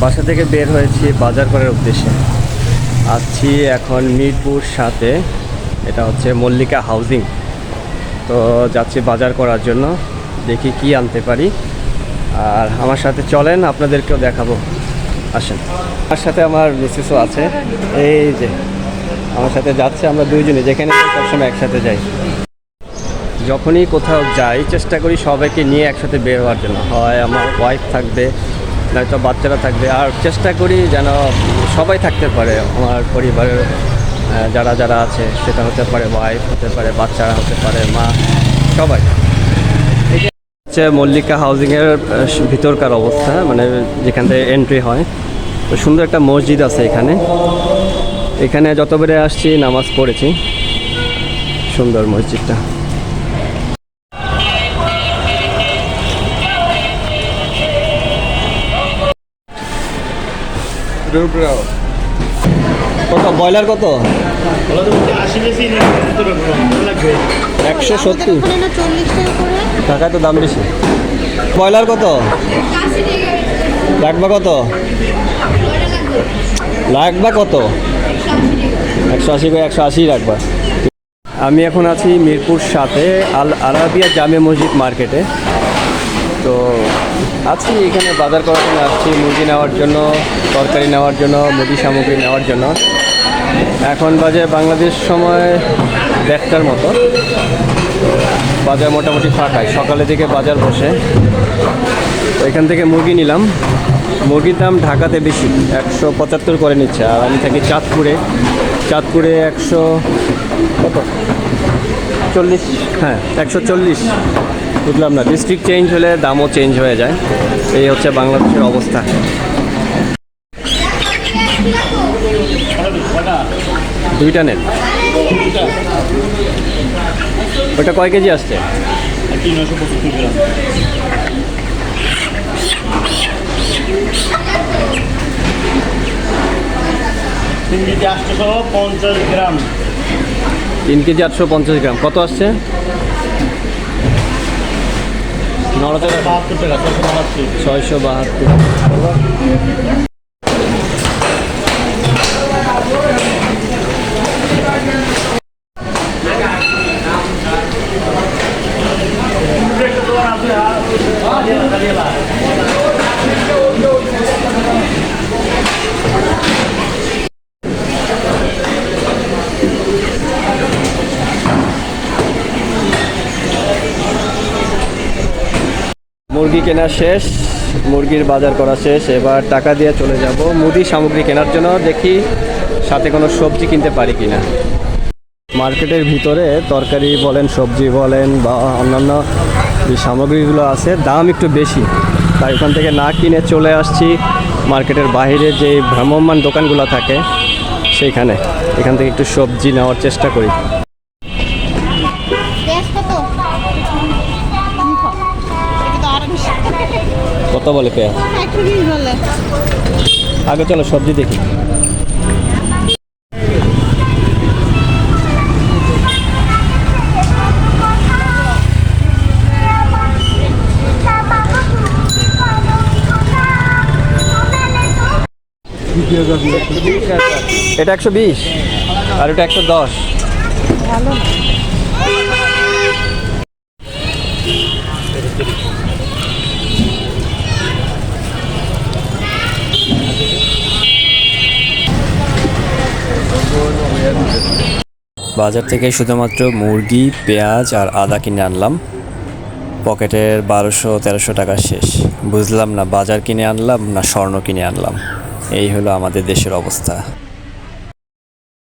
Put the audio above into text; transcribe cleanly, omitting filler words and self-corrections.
বাসা থেকে বের হয়েছি বাজার করার উদ্দেশ্যে। আসছি এখন মিরপুর সাথে, এটা হচ্ছে মল্লিকা হাউজিং। তো যাচ্ছি বাজার করার জন্য, দেখি কি আনতে পারি। আর আমার সাথে চলেন, আপনাদেরকেও দেখাবো, আসেন। আমার সাথে আমার মিসেসও আছে, এই যে আমার সাথে যাচ্ছে। আমরা দুইজনে যেখানে সবসময় একসাথে যাই। যখনই কোথাও যাই চেষ্টা করি সবাইকে নিয়ে একসাথে বের হওয়ার জন্য। হয় আমার ওয়াইফ থাকবে, নয়তো বাচ্চারা থাকবে। আর চেষ্টা করি যেন সবাই থাকতে পারে, আমার পরিবারের যারা যারা আছে, সেটা হতে পারে ওয়াইফ, হতে পারে বাচ্চারা, হতে পারে মা, সবাই। হচ্ছে মল্লিকা হাউজিংয়ের ভিতরকার অবস্থা, মানে যেখান থেকে এন্ট্রি হয়। তো সুন্দর একটা মসজিদ আছে এখানে। এখানে যতবারে আসছি নামাজ পড়েছি। সুন্দর মসজিদটা। কত ব্রয়লার? কত? 170 টাকা, তো দাম বেশি। ব্রয়লার কত লাগবে? কত লাগবে? কত? 180 করে 180 রাখবা। আমি এখন আছি মিরপুর সাথে আল আরাবিয়া জামে মসজিদ মার্কেটে। তো আছি এখানে বাজার করার জন্য আসছি, মুরগি নেওয়ার জন্য, তরকারি নেওয়ার জন্য, মুদি সামগ্রী নেওয়ার জন্য। এখন বাজে বাংলাদেশ সময় 1:30টার মতো। বাজার মোটামুটি ফাঁকায়, সকালে থেকে বাজার বসে। তো এখান থেকে মুরগি নিলাম। মুরগির দাম ঢাকাতে বেশি, 175 করে নিচ্ছে। আর আমি থাকি চাঁদপুরে। চাঁদপুরে 100 কত 40, হ্যাঁ 140। বুঝলাম না, ডিস্ট্রিক্ট চেঞ্জ হলে দামও চেঞ্জ হয়ে যায়। এই হচ্ছে বাংলাদেশের অবস্থা। দুইটা নেন। ওটা কয় কেজি আসছে? 975 গ্রাম। 3 কেজি 850 গ্রাম। 3 কেজি 850 গ্রাম। কত আসছে? 972 টাকা। 672। মুরগি কেনা শেষ, মুরগির বাজার করা শেষ। এবার টাকা দিয়ে চলে যাব মুদি সামগ্রী কেনার জন্য। দেখি সাথে কোনো সবজি কিনতে পারি কিনা। মার্কেটের ভিতরে তরকারি বলেন, সবজি বলেন, বা অন্যান্য যে সামগ্রীগুলো আছে দাম একটু বেশি। তাই ওখান থেকে না কিনে চলে আসছি মার্কেটের বাইরে যে ভ্রাম্যমাণ দোকানগুলো থাকে সেইখানে। এখান থেকে একটু সবজি নেওয়ার চেষ্টা করি। কত বলে পেঁয়াজ? আগে চলো সবজি দেখি। এটা 120 আর এটা 110। ভালো। বাজার থেকে শুধুমাত্র মুরগি, পেঁয়াজ আর আদা কিনে আনলাম। পকেটের 1200-1300 টাকা শেষ। বুঝলাম না বাজার কিনে আনলাম না স্বর্ণ কিনে আনলাম। এই হলো আমাদের দেশের অবস্থা।